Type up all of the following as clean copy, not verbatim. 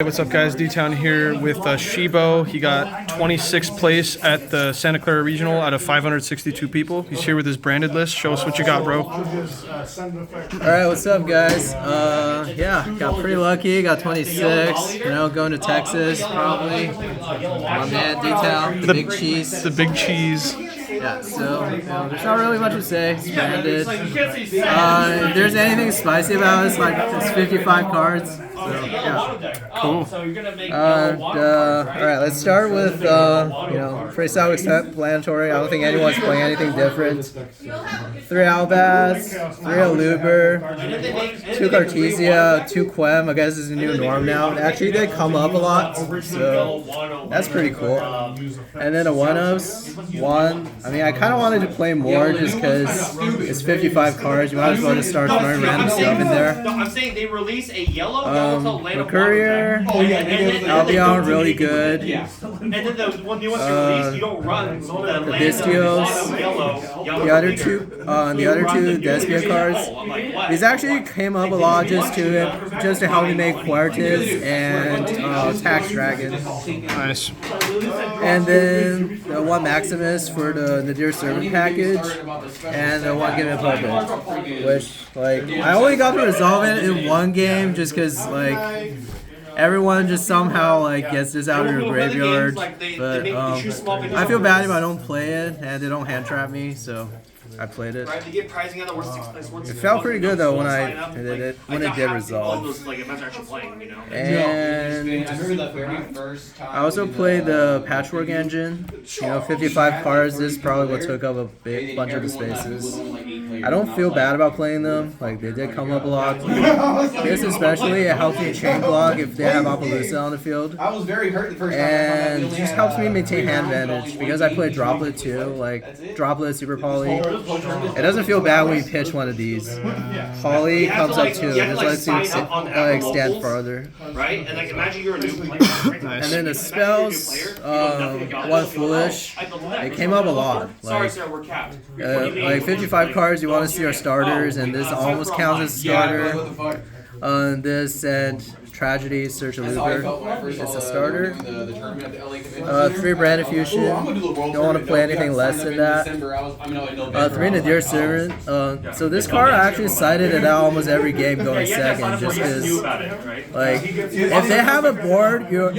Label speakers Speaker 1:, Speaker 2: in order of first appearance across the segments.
Speaker 1: Hey, what's up, guys? D-Town here with Shibo. He got 26th place at the Santa Clara Regional out of 562 people. He's here with his branded list. Show us what you got, bro.
Speaker 2: Alright, what's up, guys? Yeah, got pretty lucky. Got 26. You know, going to Texas, probably. My man, D-Town, the big cheese.
Speaker 1: The big cheese.
Speaker 2: Yeah, so there's not really much to say. It's branded. If there's anything spicy about it, it's 55 cards. So, yeah.
Speaker 1: Cool.
Speaker 2: Alright, let's start with, pretty self-explanatory. I don't think anyone's playing anything different. 3 Albaz, 3 Aluber, 2 Cartesia, 2 Quem. I guess this is a new norm now. Actually, they come up a lot, so that's pretty cool. And then a 1-ofs, 1. I mean, I kind of wanted to play more just because it's 55 cards. You might as well just start throwing random stuff in there.
Speaker 3: I'm saying they release a yellow.
Speaker 2: Courier, Albion, really good.
Speaker 3: And then the one new ones you release, you don't run the
Speaker 2: Vistios, the other two Despia cards. These actually came up a lot just to help me make Fuertes and Tax Dragon.
Speaker 1: Nice.
Speaker 2: And then the 1 Maximus for the Nadir Servant package, and the 1 Given Puppet, which, I only got to resolve it in 1 game just because, everyone just somehow, gets this out of your graveyard, but, I feel bad if I don't play it, and they don't hand trap me, so I played it. It felt pretty good though when it did resolve. And I also played the Patchwork Engine. 55 cards. This is probably what took up a bunch of the spaces. I don't feel bad about playing them. They did come up a lot. This especially, it helps me chain block if they have Appaloosa on the field. And just helps me maintain hand advantage because I play Droplet too, Droplet, Super Poly. It doesn't feel bad when you pitch one of these. Poly comes up too. It just lets you extend farther.
Speaker 3: Right? And imagine you're a new player.
Speaker 2: And then the spells, 1 Foolish. It came up a lot.
Speaker 3: Sorry, sir, we're capped.
Speaker 2: 55 cards, you want to see our starters, and this almost counts as a starter. This and Tragedy, Search of Looper. It's a starter. 3 Brand Fusion. Don't want to play anything less than that. 3 Nadir Servant. So this card I actually cited it out almost every game going second, just because, if they have a board, your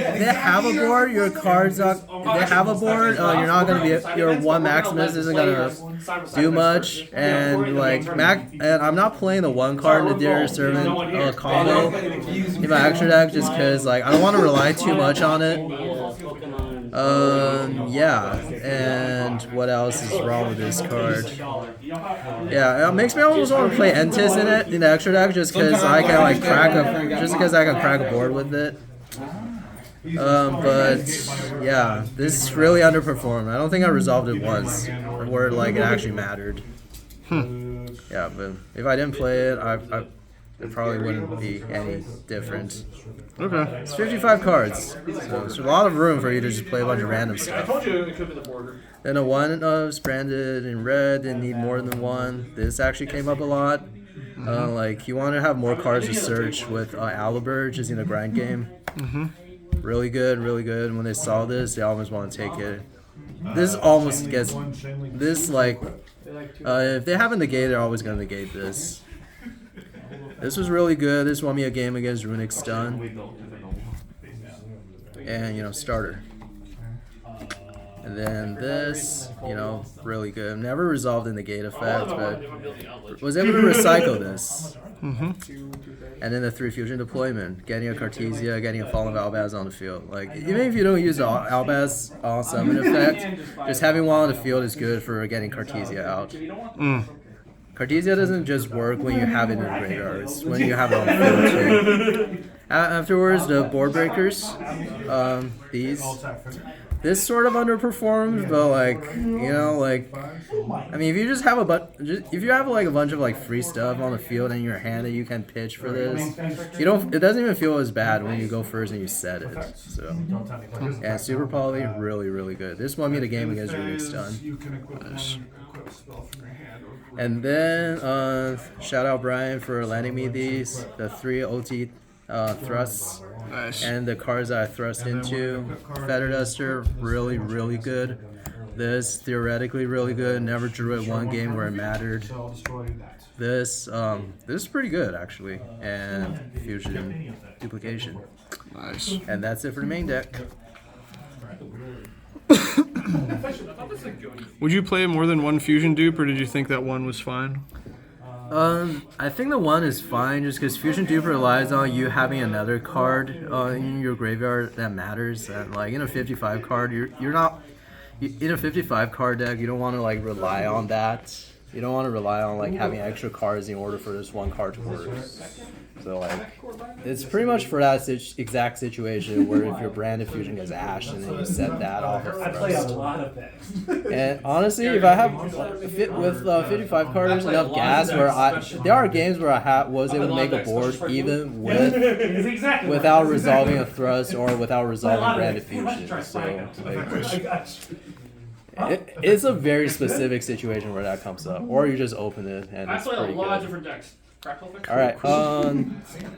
Speaker 2: cards are. If they have a board, you're not gonna be. Your 1 Maximus isn't gonna do much, and and I'm not playing the 1 card Nadir Servant combo in my extra deck just because I don't want to rely too much on it. Yeah, and what else is wrong with this card? Yeah, it makes me almost want to play Entis in the extra deck just because I can crack a board with it. But yeah, this really underperformed. I don't think I resolved it once where it actually mattered. Yeah, but if I didn't play it, it probably wouldn't be any different.
Speaker 1: Okay.
Speaker 2: It's 55 cards, so there's a lot of room for you to just play a bunch of random stuff. Then a 1-ofs branded in red, didn't need more than 1. This actually came up a lot. You want to have more cards to search with Aluber, just in a grind game. Really good, really good. When they saw this, they almost want to take it. This almost gets this if they have a negate, they're always gonna negate this. This was really good. This won me a game against Runic Stun. And, starter. And then this, really good. Never resolved the negate effect, but was able to recycle this. And then the 3 Fusion Deployment. Getting a Cartesia, getting a Fallen Albaz on the field. Even if you don't use the Albaz on summon effect, just having 1 on the field is good for getting Cartesia out. Cartesia doesn't just work when you have it in the graveyard, it's when you have it on the field too. Afterwards, the Board Breakers, this sort of underperformed, but I mean, if you just have a bunch of free stuff on the field in your hand that you can pitch for this, it doesn't even feel as bad when you go first and you set it. So, yeah, Super Poly, really, really good. This won me the game against Runic Stun. And then shout out Brian for lending me the 3 OT thrusts.
Speaker 1: Nice.
Speaker 2: And the cards that I thrust into, Feather Duster, really, really good. This, theoretically really good. Never drew it one game where it mattered. This is pretty good, actually. And Fusion Duplication.
Speaker 1: Nice.
Speaker 2: And that's it for the main deck.
Speaker 1: Would you play more than one fusion dupe, or did you think that one was fine?
Speaker 2: I think the one is fine just because Fusion Dupe relies on you having another card in your graveyard that matters. And like in a 55 card, you're not in a 55 card deck. You don't want to like rely on that. You don't want to rely on like having extra cards in order for this one card to work. So like, it's pretty much for that exact situation where if your branded fusion gets ashed and then you set that off of thrust. And honestly, if I have with 55 cards enough gas, where there are games where I was able to make a board even without resolving a thrust or without resolving branded fusion. So like, it's a very specific situation where that comes up, or you just open it and it's pretty good.
Speaker 3: Different decks.
Speaker 2: Alright,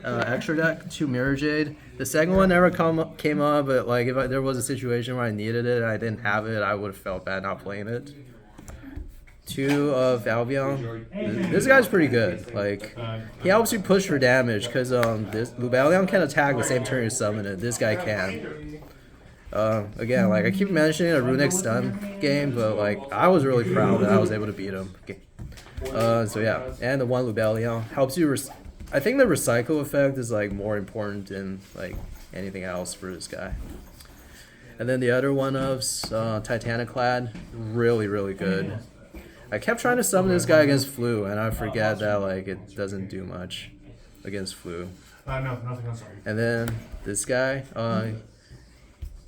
Speaker 2: extra deck, 2 Mirror Jade. The second one never came up, but like if there was a situation where I needed it and I didn't have it, I would have felt bad not playing it. 2 of Albion. This guy's pretty good. Like, he helps you push for damage because this Lubellion can attack the same turn you summon it. This guy can. Again, like I keep mentioning a Runic Stun game, but like I was really proud that I was able to beat him. So yeah, and the one Lubellion helps you. I think the recycle effect is like more important than like anything else for this guy. And then the other one of Titaniclad, really, really good. I kept trying to summon this guy against Flu, and I forget that like it doesn't do much against Flu.
Speaker 4: No, nothing else.
Speaker 2: And then this guy,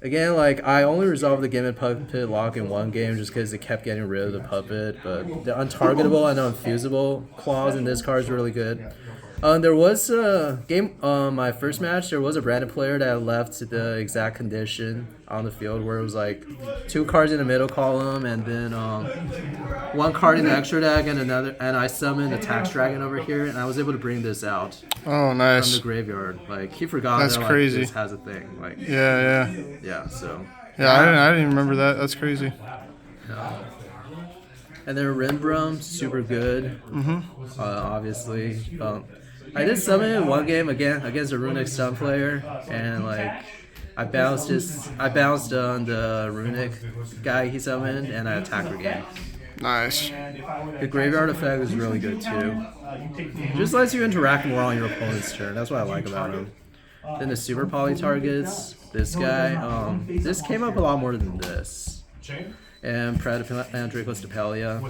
Speaker 2: again, like I only resolved the Gimmick Puppet lock in one game just because it kept getting rid of the puppet, but the untargetable and unfusable clause in this card is really good. There was a game, my first match, there was a branded player that left the exact condition on the field where it was like 2 cards in the middle column and then 1 card in the extra deck and I summoned a Tax Dragon over here and I was able to bring this out
Speaker 1: Oh, nice.
Speaker 2: from the graveyard. Like, he forgot
Speaker 1: That's
Speaker 2: that like,
Speaker 1: crazy.
Speaker 2: this has a thing. Like,
Speaker 1: Yeah,
Speaker 2: so.
Speaker 1: Yeah, I didn't even remember that. That's crazy.
Speaker 2: And then Rinbrum, super good. Obviously. I did summon it in one game again against a Runic Stun player, and like I bounced on the Runic guy he summoned, and I attacked the game.
Speaker 1: Nice.
Speaker 2: The graveyard effect is really good too. Just lets you interact more on your opponent's turn. That's what I like about him. Then the super poly targets. This guy. This came up a lot more than this. And Dracos Depelia.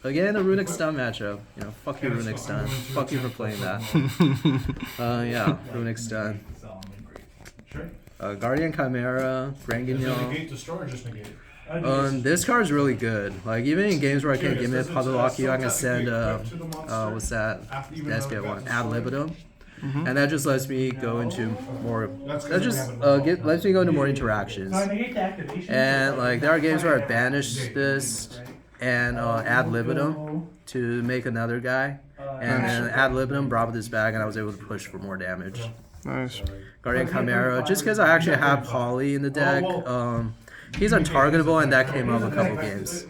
Speaker 2: Again, a Runic Stun matchup. You know, fuck you, Runic Stun. Fuck you for playing that. Yeah, Runic Stun. Guardian Chimera, Grand Guignol. This card's really good. Like, even in games where I can't give it Padalaki, I can send, what's that? Let's get one. Ad libitum. And that just lets me go into more. That just lets me go into more interactions. And like, there are games where I banish this and ad libitum to make another guy, and then ad libitum brought this back, and I was able to push for more damage.
Speaker 1: Nice.
Speaker 2: Guardian Chimera, just because I actually have Poly in the deck. He's untargetable, and that came up a couple games.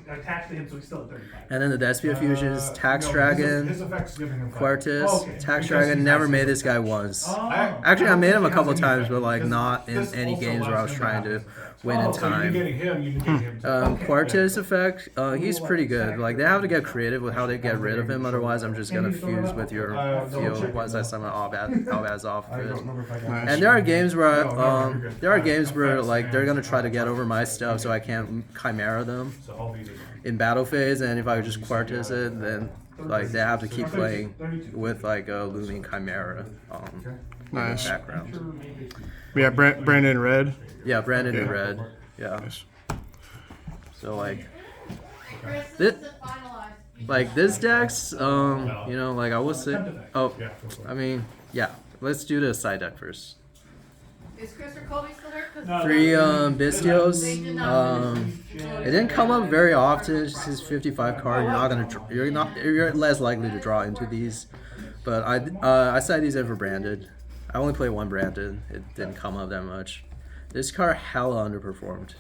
Speaker 2: And then the Despia Fusions, Tax Dragon, Quartus. Tax Dragon, never made this guy once. Actually, I made him a couple times, but like not in any games where I was trying to win in time. Quartus effect, he's pretty good. Like, they have to get creative with how they get rid of him, otherwise I'm just gonna fuse with your field once I summon Albaz off of it. And there are games where like they're gonna try to get over my stuff so I can't Chimera them in battle phase, and if I just Quartus it, then like they have to keep playing with like a looming Chimera in the background.
Speaker 1: Yeah, Brandon Red.
Speaker 2: Yeah, Brandon in red. Yeah. So like this deck's you know, like I would say, I mean, yeah, let's do the side deck first.
Speaker 5: Is Chris or Colby still there?
Speaker 2: 3 Bystios. It didn't come up very often. It's just his 55 card. You're less likely to draw into these. But I sided these in for branded. I only played one branded. It didn't come up that much. This card hella underperformed.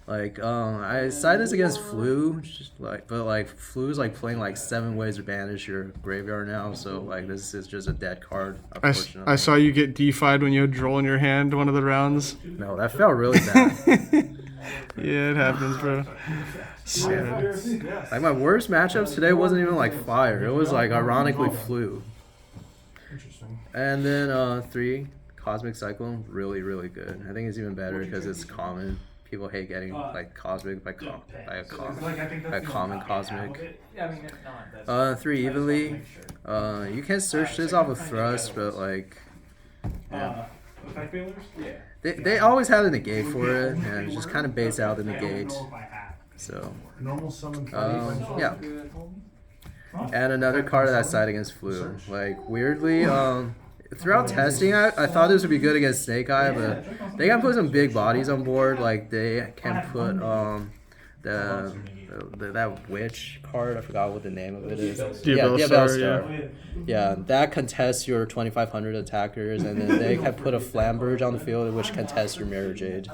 Speaker 2: Like I sided this against Flu, but Flu is like playing like 7 ways to banish your graveyard now. So like this is just a dead card. Unfortunately.
Speaker 1: I saw you get DeFi'd when you had Droll in your hand one of the rounds.
Speaker 2: No, that felt really bad.
Speaker 1: Yeah, it happens, bro.
Speaker 2: Yeah. Like my worst matchups today wasn't even like Fire. It was like ironically Flu.
Speaker 4: Interesting.
Speaker 2: And then 3 Cosmic Cyclone, really really good. I think it's even better because it's common. People hate getting like Cosmic by a common Cosmic. 3 Evenly. You can search this off of Thrust, but like yeah. They always had a negate for it, and just kind of base out the negate. So
Speaker 4: Normal summon.
Speaker 2: yeah. And another card that I side against Flu. Like weirdly, throughout testing, I thought this would be good against Snake Eye, but they can put some big bodies on board. Like they can put that witch card. I forgot what the name of it is.
Speaker 1: Diabellstar,
Speaker 2: Yeah, that contests your 2,500 attackers, and then they can put a Flamberge on the field, which contests your Mirror Jade.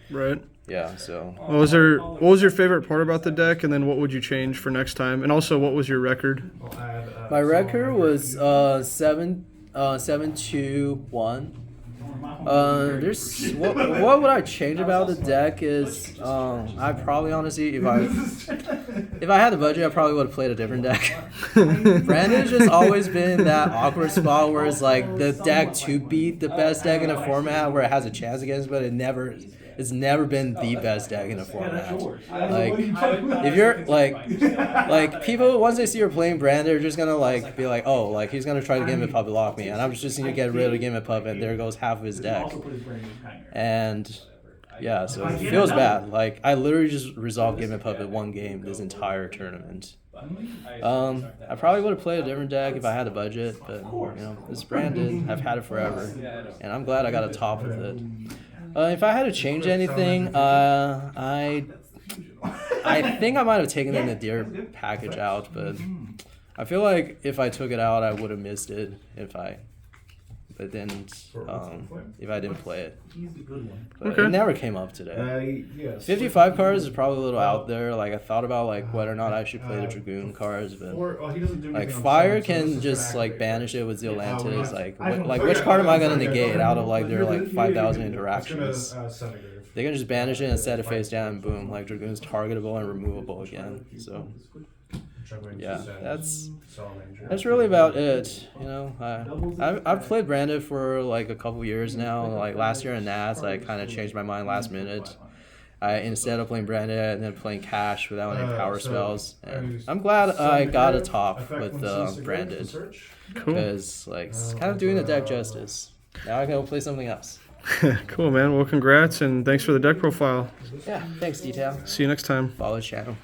Speaker 1: Right.
Speaker 2: Yeah, so
Speaker 1: What was your favorite part about the deck, and then what would you change for next time? And also, what was your record?
Speaker 2: my record was 7-2-1. There's what would I change about the deck is I probably honestly if I had the budget I probably would have played a different deck. Brandon's just always been that awkward spot where it's like the deck to beat the best deck in a format where it has a chance against, but it's never been the best deck in a format. Like if you're like people once they see you're playing Brand, they're just gonna like be like, oh, like he's gonna try to Gimmick Puppet lock me, and I'm just gonna get rid of Gimmick Puppet, and there goes half of his deck. And yeah, so it feels bad. Like I literally just resolved Gimmick Puppet 1 game this entire tournament. I probably would have played a different deck if I had a budget, but you know, it's Branded. I've had it forever, and I'm glad I got a top with it. If I had to change anything, I think I might have taken the Nadir package out, but I feel like if I took it out, I would have missed it if I didn't play it. But it never came up today. 55 cards is probably a little out there. Like I thought about like whether or not I should play the Dragoon cards, but like Fire can just like banish it with Zeolantis. Like which card am I gonna negate out of like their like 5,000 interactions? They can just banish it and set it face down and boom, like Dragoon's targetable and removable again. So yeah, that's really about it. You know, I've played Branded for like a couple years now. Like last year in Nats, I kind of changed my mind last minute. I instead of playing Branded and then playing Cash without any power spells. And I'm glad I got a top with Branded because like it's kind of doing the deck justice. Now I can go play something else.
Speaker 1: Cool, man. Well, congrats and thanks for the deck profile.
Speaker 2: Yeah, thanks, Detail.
Speaker 1: See you next time.
Speaker 2: Follow the channel.